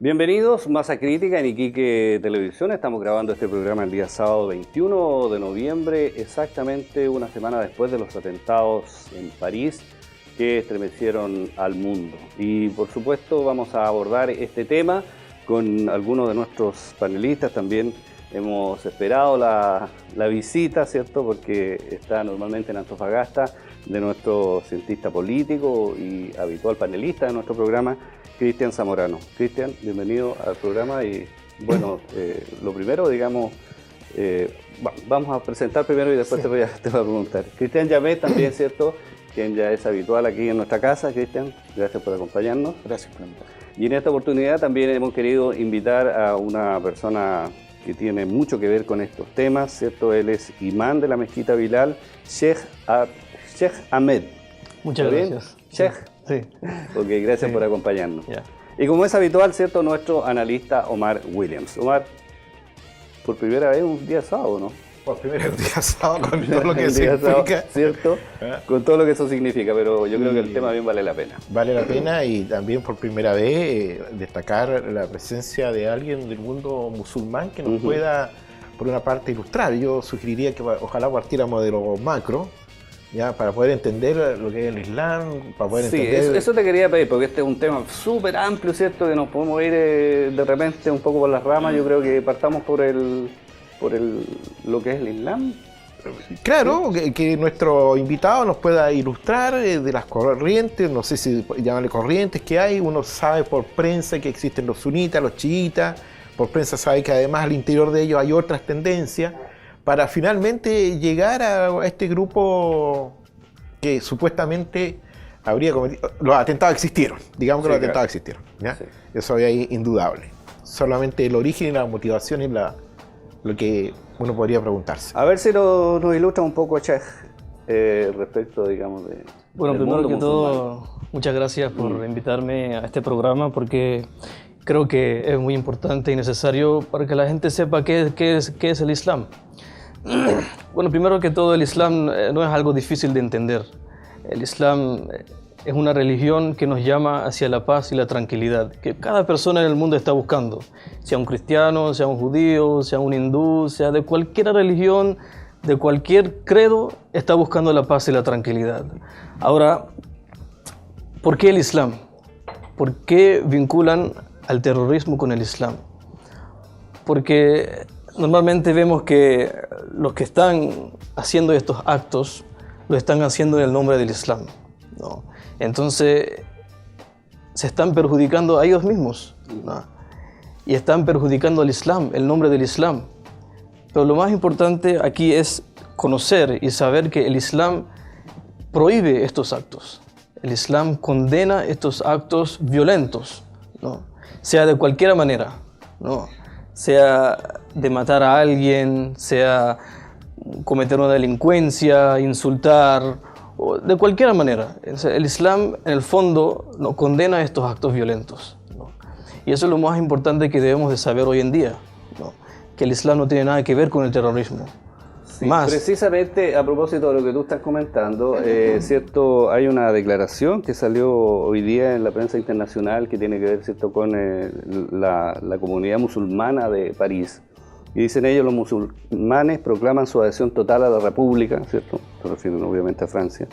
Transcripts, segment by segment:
Bienvenidos, Masa Crítica en Iquique Televisión. Estamos grabando este programa el día sábado 21 de noviembre, exactamente una semana después de los atentados en París que estremecieron al mundo. Y por supuesto vamos a abordar este tema con algunos de nuestros panelistas. También hemos esperado la visita, ¿cierto? Porque está normalmente en Antofagasta, de nuestro cientista político y habitual panelista de nuestro programa, Cristian Zamorano. Cristian, bienvenido al programa y bueno, lo primero, digamos, vamos a presentar primero y después te voy a preguntar. Cristian Llamet también, ¿cierto? Quien ya es habitual aquí en nuestra casa. Cristian, gracias por acompañarnos. Gracias por invitar. Y en esta oportunidad también hemos querido invitar a una persona que tiene mucho que ver con estos temas, ¿cierto? Él es imán de la Mezquita Bilal, Sheikh Ahmed. Muchas gracias. Sheikh. Sí. Ok, gracias por acompañarnos. Yeah. Y como es habitual, ¿cierto? Nuestro analista Omar Williams. Omar, por primera vez un día sábado, ¿no? Por primera vez un día sábado con todo lo que significa. Sábado, ¿cierto? Con todo lo que eso significa, pero yo creo que el tema bien vale la pena. Vale la pena y también por primera vez destacar la presencia de alguien del mundo musulmán que nos pueda, por una parte, ilustrar. Yo sugeriría que ojalá partiéramos de lo macro, ya, para poder entender lo que es el Islam, para poder entender... Eso te quería pedir, porque este es un tema súper amplio, ¿cierto? Que nos podemos ir de repente un poco por las ramas. Yo creo que partamos por lo que es el Islam. Claro, que nuestro invitado nos pueda ilustrar de las corrientes, no sé si llamarle corrientes que hay. Uno sabe por prensa que existen los sunitas, los chiitas, por prensa sabe que además al interior de ellos hay otras tendencias, para finalmente llegar a este grupo que supuestamente habría cometido... Los atentados existieron, digamos que los atentados existieron, ¿ya? Sí. Eso es indudable. Solamente el origen y la motivación es lo que uno podría preguntarse. A ver si nos ilustra un poco, Sheikh, respecto, digamos, de... Bueno, primero que todo, muchas gracias por invitarme a este programa, porque creo que es muy importante y necesario para que la gente sepa qué es el Islam. Bueno, primero que todo, el Islam no es algo difícil de entender. El Islam es una religión que nos llama hacia la paz y la tranquilidad, que cada persona en el mundo está buscando, sea un cristiano, sea un judío, sea un hindú, sea de cualquier religión, de cualquier credo, está buscando la paz y la tranquilidad. Ahora, ¿por qué el Islam? ¿Por qué vinculan al terrorismo con el Islam? Porque normalmente vemos que los que están haciendo estos actos lo están haciendo en el nombre del Islam, ¿no? Entonces se están perjudicando a ellos mismos, ¿no? Y están perjudicando al Islam, el nombre del Islam. Pero lo más importante aquí es conocer y saber que el Islam prohíbe estos actos. El Islam condena estos actos violentos, ¿no? Sea de cualquier manera, ¿no? Sea de matar a alguien, sea cometer una delincuencia, insultar, o de cualquier manera. El Islam, en el fondo, no condena estos actos violentos, ¿no? Y eso es lo más importante que debemos de saber hoy en día, ¿no? Que el Islam no tiene nada que ver con el terrorismo. Sí, precisamente a propósito de lo que tú estás comentando, cierto, hay una declaración que salió hoy día en la prensa internacional que tiene que ver, cierto, con la comunidad musulmana de París. Y dicen ellos, los musulmanes proclaman su adhesión total a la República, ¿cierto? Se refieren obviamente a Francia.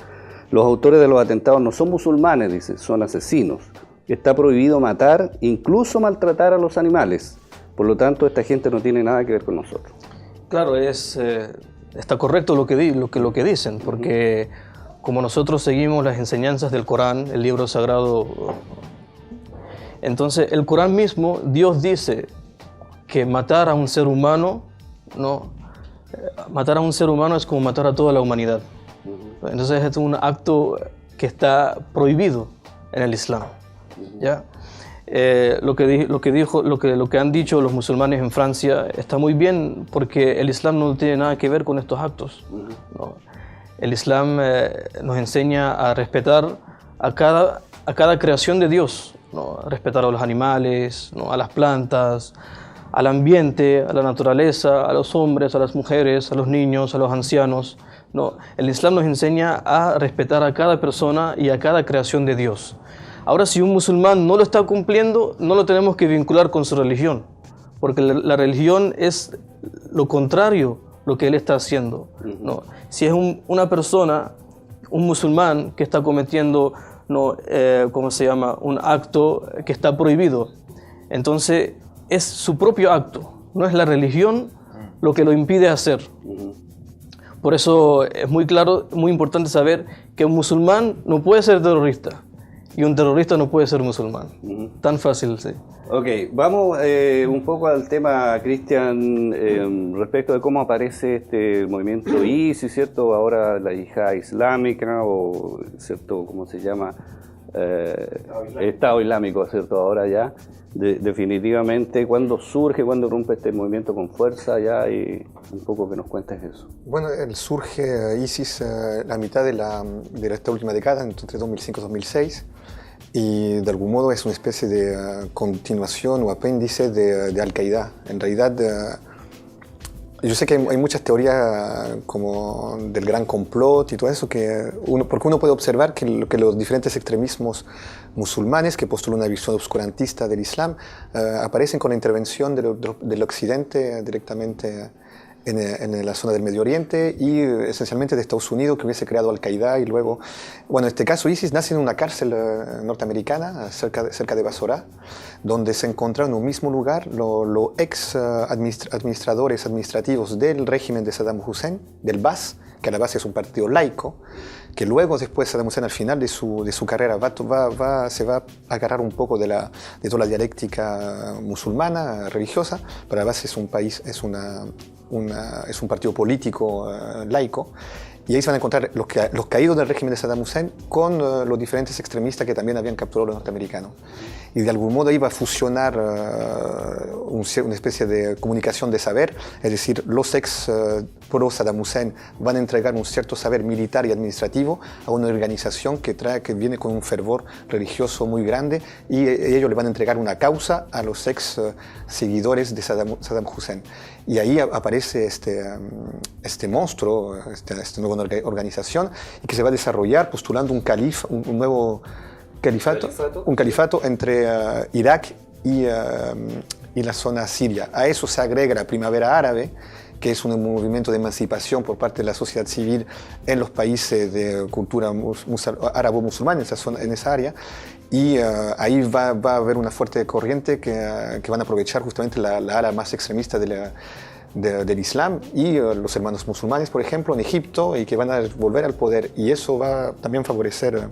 Los autores de los atentados no son musulmanes, dicen, son asesinos. Está prohibido matar, incluso maltratar a los animales. Por lo tanto, esta gente no tiene nada que ver con nosotros. Claro, está correcto lo que dicen, porque como nosotros seguimos las enseñanzas del Corán, el libro sagrado, entonces el Corán mismo, Dios dice que matar a un ser humano, no, matar a un ser humano es como matar a toda la humanidad. Entonces es un acto que está prohibido en el Islam, ¿ya? Lo que han dicho los musulmanes en Francia está muy bien, porque el Islam no tiene nada que ver con estos actos, ¿no? El Islam nos enseña a respetar a cada creación de Dios, ¿no? A respetar a los animales, ¿no? A las plantas, al ambiente, a la naturaleza, a los hombres, a las mujeres, a los niños, a los ancianos, ¿no? El Islam nos enseña a respetar a cada persona y a cada creación de Dios. Ahora, si un musulmán no lo está cumpliendo, no lo tenemos que vincular con su religión, porque la religión es lo contrario lo que él está haciendo, ¿no? Si es una persona, un musulmán que está cometiendo, ¿no? ¿Cómo se llama? Un acto que está prohibido, entonces es su propio acto, no es la religión lo que lo impide hacer. Por eso es muy claro, muy importante saber que un musulmán no puede ser terrorista y un terrorista no puede ser musulmán. Tan fácil, sí. Ok, vamos un poco al tema, Cristian, respecto de cómo aparece este movimiento ISIS, ¿cierto? Ahora la yihad islámica, o, ¿cierto? ¿Cómo se llama? Estado Islámico, ¿cierto? Ahora ya, definitivamente, ¿cuándo surge, cuándo irrumpe este movimiento con fuerza ya? Y un poco que nos cuentes eso. Bueno, surge ISIS la mitad de esta última década, entre 2005 y 2006, y de algún modo es una especie de continuación o apéndice de Al-Qaeda. En realidad, yo sé que hay muchas teorías como del gran complot y todo eso, porque uno puede observar que los diferentes extremismos musulmanes que postulan una visión obscurantista del Islam aparecen con la intervención del Occidente directamente en la zona del Medio Oriente y esencialmente de Estados Unidos, que hubiese creado Al-Qaeda. Y luego, bueno, en este caso ISIS nace en una cárcel norteamericana cerca de Basora, donde se encontraron en un mismo lugar los ex administradores administrativos del régimen de Saddam Hussein, del Baas, que a la base es un partido laico, que luego después Saddam Hussein al final de su carrera se va a agarrar un poco de toda la dialéctica musulmana, religiosa, pero a la base es un partido político laico. Y ahí se van a encontrar los caídos del régimen de Saddam Hussein con los diferentes extremistas que también habían capturado a los norteamericanos. Y de algún modo iba a fusionar una especie de comunicación de saber, es decir, los ex pro Saddam Hussein van a entregar un cierto saber militar y administrativo a una organización que viene con un fervor religioso muy grande, y ellos le van a entregar una causa a los ex seguidores de Saddam Hussein. Y ahí aparece este monstruo, esta nueva organización, y que se va a desarrollar postulando un nuevo califato entre Irak y la zona siria. A eso se agrega la Primavera Árabe, que es un movimiento de emancipación por parte de la sociedad civil en los países de cultura árabo-musulmana en esa área. Y ahí va a haber una fuerte corriente que van a aprovechar justamente la ala más extremista del Islam y los hermanos musulmanes, por ejemplo, en Egipto, y que van a volver al poder. Y eso va también a favorecer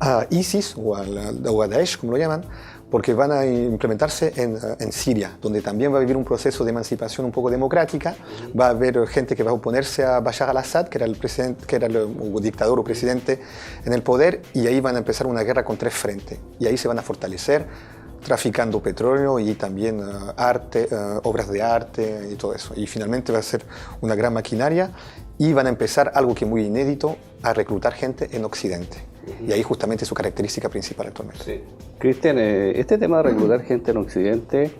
a ISIS o a Daesh, como lo llaman, porque van a implementarse en Siria, donde también va a vivir un proceso de emancipación un poco democrática. Va a haber gente que va a oponerse a Bashar al-Assad, que era el dictador o presidente en el poder, y ahí van a empezar una guerra con 3 frentes. Y ahí se van a fortalecer traficando petróleo y también arte, obras de arte y todo eso. Y finalmente va a ser una gran maquinaria, y van a empezar algo que es muy inédito, a reclutar gente en Occidente. Y ahí justamente es su característica principal actualmente. Sí. Cristian, este tema de reclutar gente en Occidente,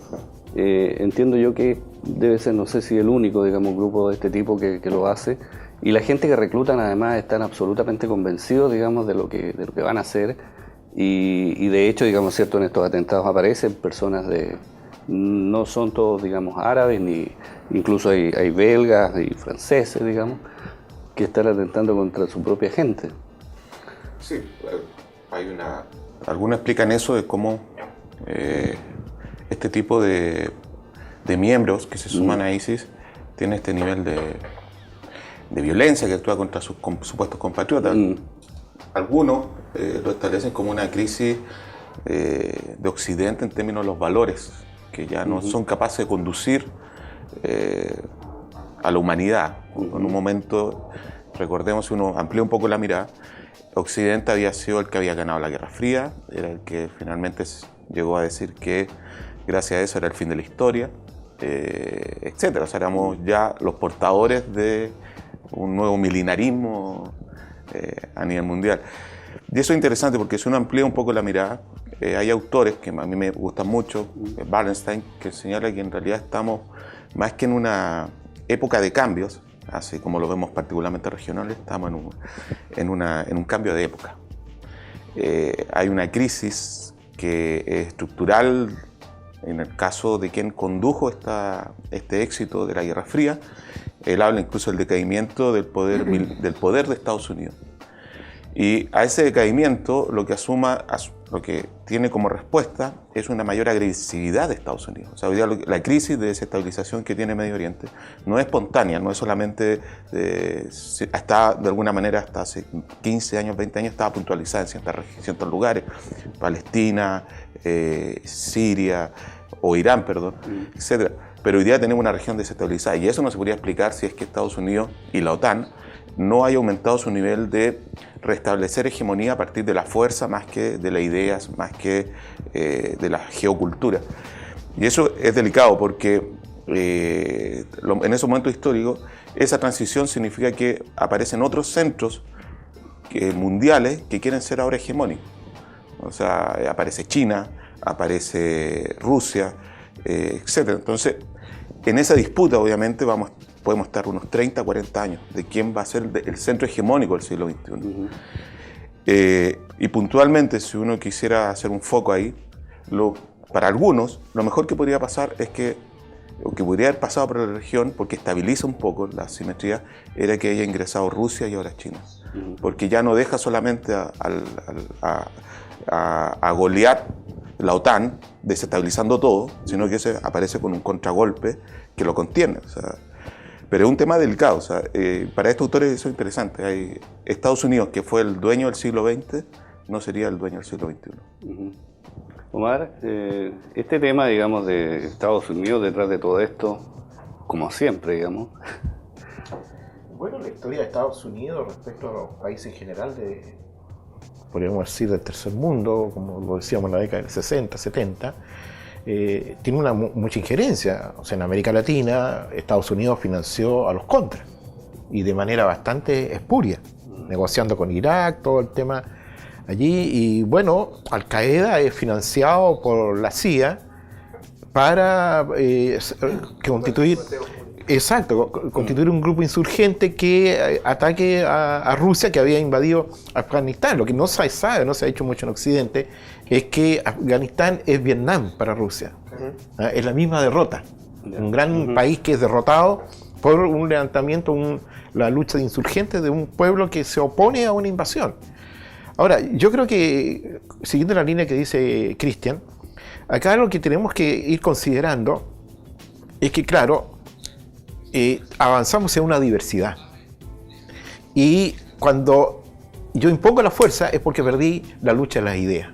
entiendo yo que debe ser, no sé si el único, digamos, grupo de este tipo que lo hace. Y la gente que reclutan además están absolutamente convencidos, digamos, de lo que van a hacer. Y de hecho, digamos, cierto, en estos atentados aparecen personas no son todos, digamos, árabes, ni incluso hay belgas y franceses, digamos, que están atentando contra su propia gente. Sí, algunos explican eso de cómo este tipo de miembros que se suman a ISIS tienen este nivel de violencia, que actúa contra sus supuestos compatriotas. Algunos lo establecen como una crisis de Occidente en términos de los valores, que ya no son capaces de conducir a la humanidad. En un momento, recordemos, si uno amplía un poco la mirada, Occidente había sido el que había ganado la Guerra Fría, era el que finalmente llegó a decir que gracias a eso era el fin de la historia, etc. O sea, éramos ya los portadores de un nuevo milenarismo a nivel mundial. Y eso es interesante porque si uno amplía un poco la mirada, hay autores que a mí me gustan mucho, Wallerstein, que señala que en realidad estamos más que en una época de cambios, así como lo vemos particularmente regionales, estamos en un cambio de época. hay una crisis que es estructural en el caso de quien condujo este éxito de la Guerra Fría. Él habla incluso del decaimiento del poder de Estados Unidos. Y a ese decaimiento lo que tiene como respuesta es una mayor agresividad de Estados Unidos. O sea, hoy día la crisis de desestabilización que tiene Medio Oriente no es espontánea, no es solamente, de alguna manera hasta hace 15 años, 20 años estaba puntualizada en ciertos lugares, Palestina, Siria o Irán, perdón, etc. Pero hoy día tenemos una región desestabilizada y eso no se podría explicar si es que Estados Unidos y la OTAN no haya aumentado su nivel de restablecer hegemonía a partir de la fuerza más que de las ideas, más que de la geocultura. Y eso es delicado porque en esos momentos históricos esa transición significa que aparecen otros centros mundiales que quieren ser ahora hegemónicos. O sea, aparece China, aparece Rusia, etc. Entonces, en esa disputa obviamente podemos estar unos 30, 40 años de quién va a ser el centro hegemónico del siglo XXI. Y puntualmente, si uno quisiera hacer un foco ahí, para algunos, lo mejor que podría pasar es que podría haber pasado por la región, porque estabiliza un poco la simetría, era que haya ingresado Rusia y ahora China. Porque ya no deja solamente a golear la OTAN, desestabilizando todo, sino que aparece con un contragolpe que lo contiene. O sea, pero es un tema delicado. O sea, para estos autores eso es interesante. Estados Unidos, que fue el dueño del siglo XX, no sería el dueño del siglo XXI. Omar, este tema, digamos, de Estados Unidos detrás de todo esto, como siempre, digamos. Bueno, la historia de Estados Unidos respecto a los países en general, podríamos decir del tercer mundo, como lo decíamos en la década del 60, 70, tiene mucha injerencia. O sea, en América Latina, Estados Unidos financió a los contras, y de manera bastante espuria, negociando con Irak, todo el tema allí. Y bueno, Al-Qaeda es financiado por la CIA para constituir un grupo insurgente que ataque a Rusia, que había invadido Afganistán. Lo que no se sabe, no se ha dicho mucho en Occidente, es que Afganistán es Vietnam para Rusia. Es la misma derrota. Un gran país que es derrotado por un levantamiento, la lucha de insurgentes de un pueblo que se opone a una invasión. Ahora, yo creo que, siguiendo la línea que dice Cristian, acá lo que tenemos que ir considerando es que, claro, avanzamos en una diversidad. Y cuando yo impongo la fuerza es porque perdí la lucha de las ideas.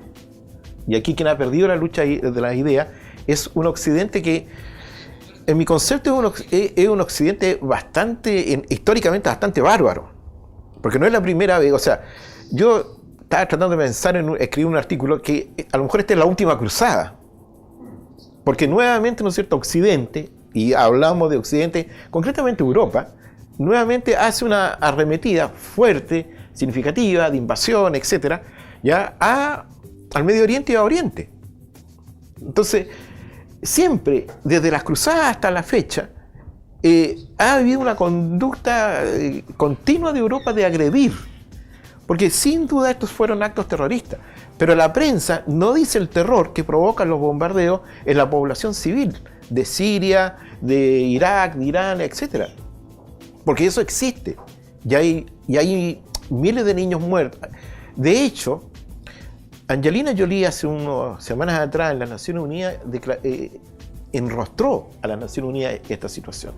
Y aquí quien ha perdido la lucha de las ideas es un Occidente que, en mi concepto, es un Occidente históricamente bastante bárbaro. Porque no es la primera vez. O sea, yo estaba tratando de pensar en escribir un artículo que a lo mejor esta es la última cruzada. Porque nuevamente, ¿no es cierto?, Occidente, y hablamos de Occidente, concretamente Europa, nuevamente hace una arremetida fuerte, significativa, de invasión, etcétera, ya al Medio Oriente y a Oriente. Entonces, siempre, desde las cruzadas hasta la fecha, ha habido una conducta continua de Europa de agredir, porque sin duda estos fueron actos terroristas, pero la prensa no dice el terror que provocan los bombardeos en la población civil de Siria, de Irak, de Irán, etc. Porque eso existe. Y hay miles de niños muertos. De hecho, Angelina Jolie hace unas semanas atrás en las Naciones Unidas enrostró a las Naciones Unidas esta situación.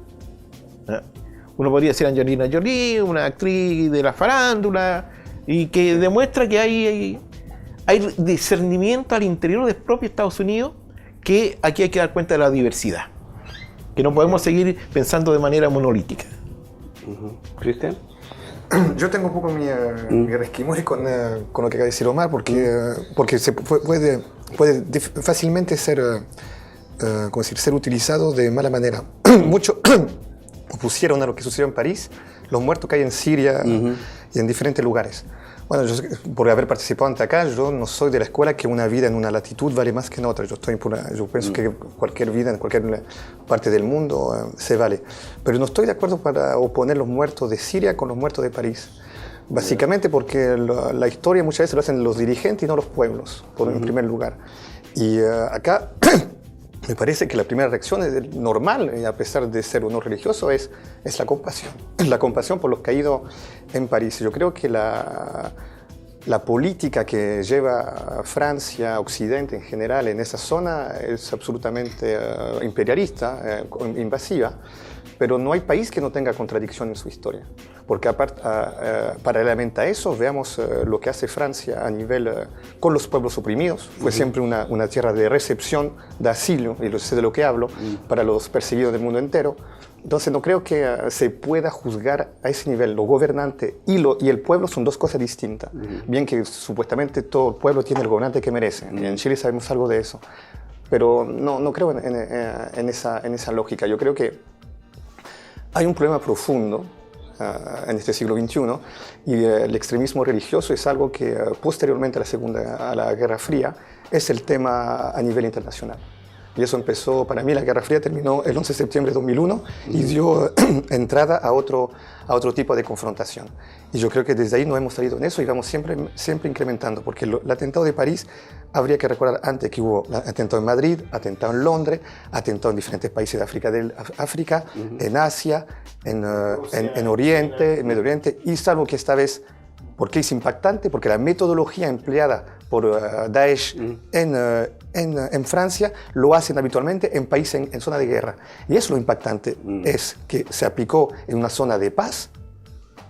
Uno podría decir Angelina Jolie, una actriz de la farándula, y que demuestra que hay discernimiento al interior del propio Estados Unidos, que aquí hay que dar cuenta de la diversidad, que no podemos seguir pensando de manera monolítica. ¿Cristian? Yo tengo un poco mi resquemor con lo que acaba de decir Omar, porque puede fácilmente ser utilizado de mala manera. Muchos opusieron a lo que sucedió en París, los muertos que hay en Siria y en diferentes lugares. Bueno, yo, por haber participado ante acá, yo no soy de la escuela que una vida en una latitud vale más que en otra. Yo pienso que cualquier vida en cualquier parte del mundo se vale. Pero no estoy de acuerdo para oponer los muertos de Siria con los muertos de París. Básicamente porque la historia muchas veces lo hacen los dirigentes y no los pueblos, en primer lugar. Y acá me parece que la primera reacción es normal, a pesar de ser uno religioso, es la compasión. La compasión por los caídos en París. Yo creo que la política que lleva Francia, Occidente en general, en esa zona es absolutamente imperialista, invasiva, pero no hay país que no tenga contradicción en su historia. Porque paralelamente a eso, veamos lo que hace Francia a nivel con los pueblos oprimidos. Fue siempre una tierra de recepción, de asilo, y sé de lo que hablo, para los perseguidos del mundo entero. Entonces no creo que se pueda juzgar a ese nivel. Los gobernantes y el pueblo son dos cosas distintas. Bien que supuestamente todo el pueblo tiene el gobernante que merece. Y en Chile sabemos algo de eso. Pero no creo en esa lógica. Yo creo que hay un problema profundo en este siglo XXI y el extremismo religioso es algo que posteriormente a la Guerra Fría es el tema a nivel internacional. Y eso empezó, para mí la Guerra Fría terminó el 11 de septiembre de 2001 y dio entrada a otro tipo de confrontación. Y yo creo que desde ahí no hemos salido en eso y vamos siempre incrementando, porque el atentado de París, habría que recordar antes que hubo atentado en Madrid, atentado en Londres, atentado en diferentes países de África, en Asia, en Oriente, en Medio Oriente, y salvo que esta vez, ¿por qué es impactante? Porque la metodología empleada por Daesh en Francia lo hacen habitualmente en países en zona de guerra. Y eso lo impactante, es que se aplicó en una zona de paz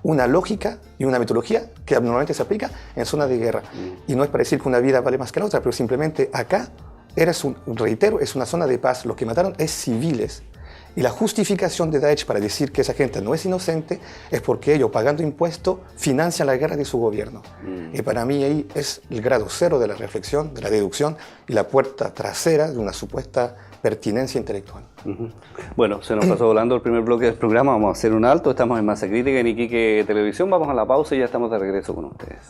una lógica y una metodología que normalmente se aplica en zona de guerra. Y no es para decir que una vida vale más que la otra, pero simplemente acá, reitero, es una zona de paz. Lo que mataron es civiles. Y la justificación de Daesh para decir que esa gente no es inocente es porque ellos, pagando impuestos, financian la guerra de su gobierno. Y para mí ahí es el grado cero de la reflexión, de la deducción y la puerta trasera de una supuesta pertinencia intelectual. Bueno, se nos pasó volando el primer bloque del programa. Vamos a hacer un alto. Estamos en Masa Crítica en Iquique Televisión. Vamos a la pausa y ya estamos de regreso con ustedes.